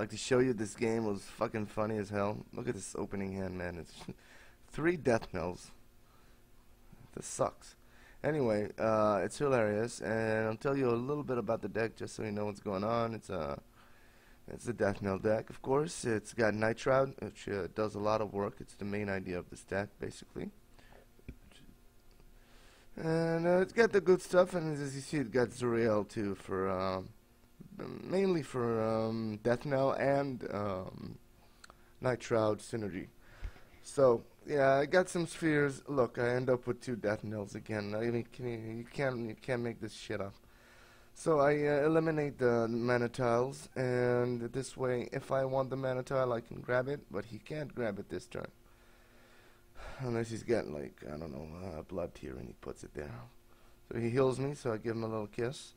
like to show you this game was fucking funny as hell. Look at this opening hand, man. It's 3 death knells. This sucks. Anyway, it's hilarious, and I'll tell you a little bit about the deck just so you know what's going on. It's a death knell deck, of course. It's got Night Shroud, which does a lot of work. It's the main idea of this deck, basically. And it's got the good stuff, and as you see, it got Zuriel too for mainly for death knell and Night Shroud synergy. So yeah, I got some spheres. Look, I end up with 2 death knells again. I mean, you can't make this shit up. So I eliminate the mana tiles, and this way, if I want the mana tile, I can grab it, but he can't grab it this turn. Unless he's got, like, I don't know, blood tier, and he puts it there. So he heals me, so I give him a little kiss.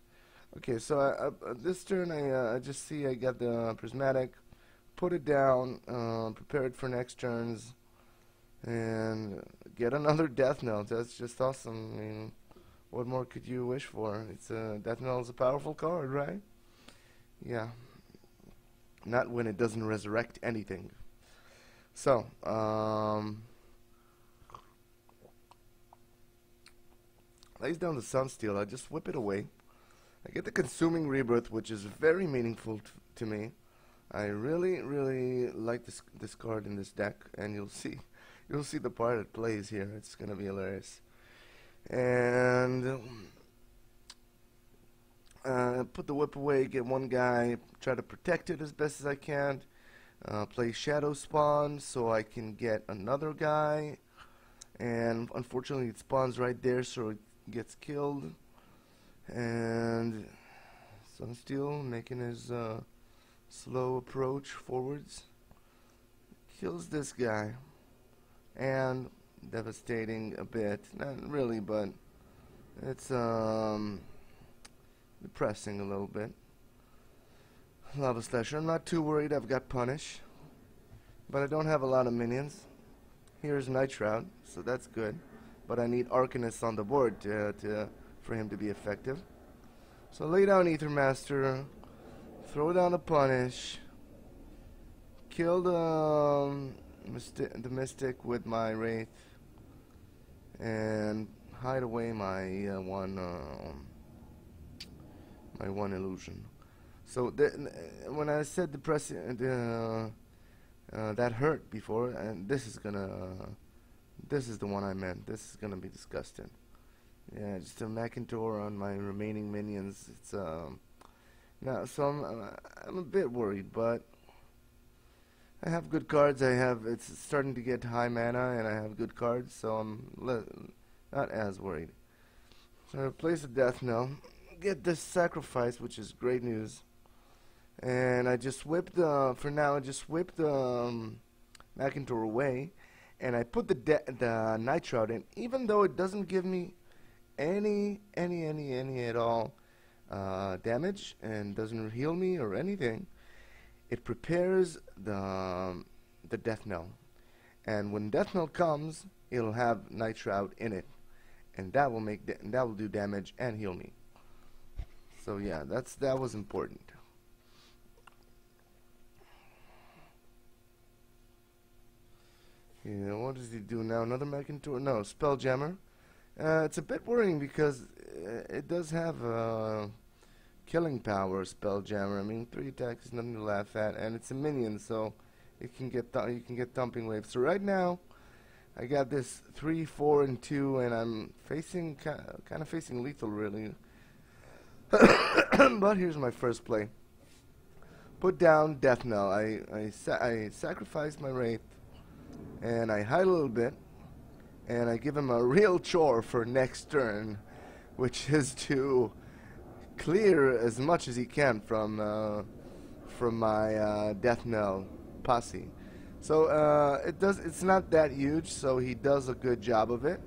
Okay, so this turn I just see I got the prismatic, put it down, prepare it for next turns, and get another death knell. That's just awesome. I mean, what more could you wish for? It's death knell is a powerful card, right? Yeah. Not when it doesn't resurrect anything. So, lays down the Sunsteel. I just whip it away. I get the Consuming Rebirth, which is very meaningful to me. I really like this card in this deck, and you'll see the part it plays here. It's gonna be hilarious. And put the whip away, get one guy, try to protect it as best as I can. Play Shadow Spawn so I can get another guy, and unfortunately it spawns right there, so it gets killed. And Sunsteel making his slow approach forwards, kills this guy, and devastating a bit. Not really, but it's depressing a little bit. Lava Slasher. I'm not too worried. I've got Punish, but I don't have a lot of minions. Here's Night Shroud, so that's good. But I need Arcanist on the board for him to be effective. So lay down Ether Master, throw down a Punish, kill the Mystic with my Wraith, and hide away my one illusion. So when I said depressing, that hurt before, and this is the one I meant. This is gonna be disgusting. Yeah, just a Macintor on my remaining minions. It's now, so I'm a bit worried, but I have good cards. It's starting to get high mana, and I have good cards, so I'm not as worried. So I place a death knell, get this sacrifice, which is great news, and I just whip for now. I just whip the Macintor away, and I put the Night Shroud in, even though it doesn't give me any at all damage and doesn't heal me or anything. It prepares the death knell, and when death knell comes, it'll have Night Shroud in it, and that will do damage and heal me. So yeah, that was important. Yeah, what does he do now? Another Macintor? No, Spelljammer. It's a bit worrying because it does have killing power, Spelljammer. I mean, 3 attacks is nothing to laugh at, and it's a minion, so it can get you can get thumping waves. So right now, I got this 3, 4, and 2, and I'm facing kind of facing lethal, really. But here's my first play. Put down Death Knell. I sacrifice my Wraith, and I hide a little bit, and I give him a real chore for next turn, which is to clear as much as he can from my Death Knell posse. So it's not that huge, so he does a good job of it.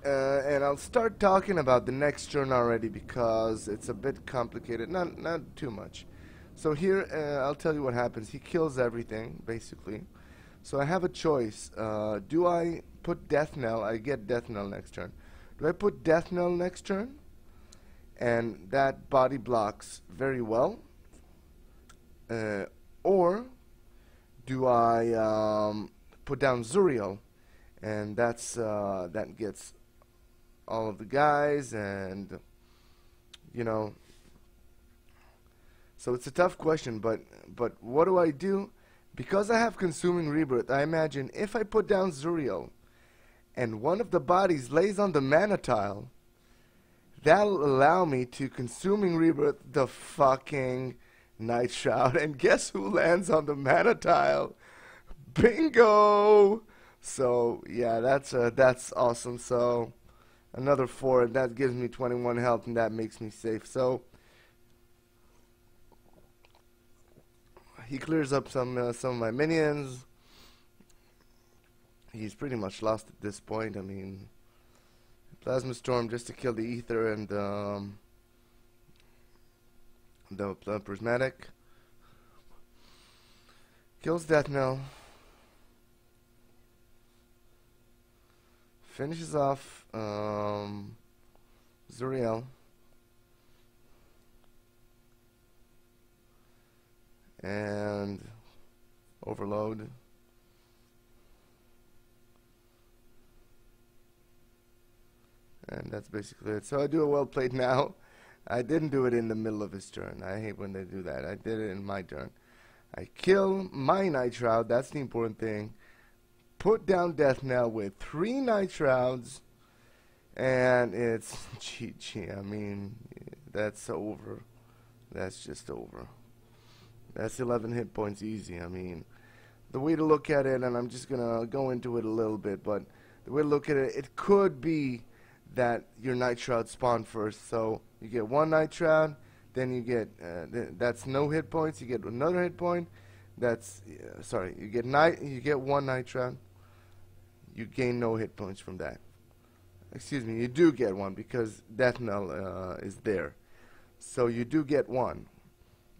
And I'll start talking about the next turn already because it's a bit complicated. Not too much. So here, I'll tell you what happens. He kills everything, basically. So I have a choice. Do I put Death Knell? I get Death Knell next turn. Do I put Death Knell next turn? And that body blocks very well. or do I put down Zuriel, and that gets all of the guys, and you know. So it's a tough question, but what do I do? Because I have Consuming Rebirth, I imagine if I put down Zuriel and one of the bodies lays on the mana tile, that'll allow me to Consuming Rebirth the fucking Night Shroud. And guess who lands on the mana tile? Bingo! So yeah, that's awesome. So another 4, and that gives me 21 health, and that makes me safe. So he clears up some of my minions. He's pretty much lost at this point. I mean, Plasma Storm just to kill the Ether and the Prismatic. Kills Death Knell. Finishes off Zuriel. And Overload. And that's basically it. So I do a well played now. I didn't do it in the middle of his turn. I hate when they do that. I did it in my turn. I kill my Night Shroud. That's the important thing. Put down Death Knell with 3 Night Shrouds. And it's GG. I mean, that's over. That's just over. That's 11 hit points easy. I mean, the way to look at it, and I'm just going to go into it a little bit, but the way to look at it, it could be that your Night Shroud spawned first. So you get 1 Night Shroud, then you get, that's no hit points, you get another hit point. That's, sorry, you get 1 Night Shroud, you gain no hit points from that. Excuse me, you do get 1 because Death Knell is there. So you do get 1.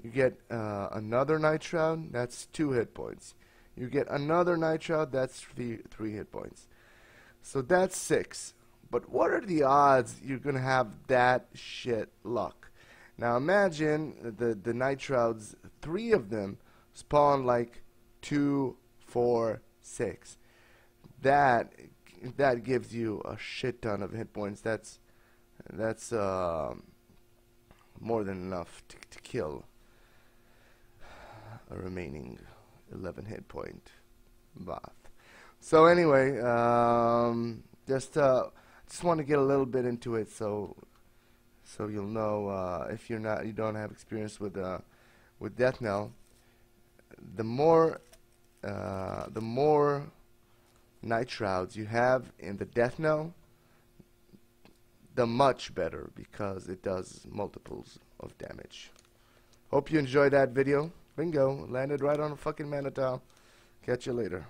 You get another Night Shroud, that's 2 hit points. You get another Night Shroud, that's 3 hit points. So that's 6. But what are the odds you're going to have that shit luck? Now imagine the Night Shrouds, 3 of them spawn like 2, 4, 6. That gives you a shit ton of hit points. That's more than enough to kill a remaining 11 hit point Bath. So anyway, just want to get a little bit into it, so you'll know if you don't have experience with Death Knell. The more Night Shrouds you have in the Death Knell, the much better, because it does multiples of damage. Hope you enjoyed that video. Bingo, landed right on a fucking mana tile. Catch you later.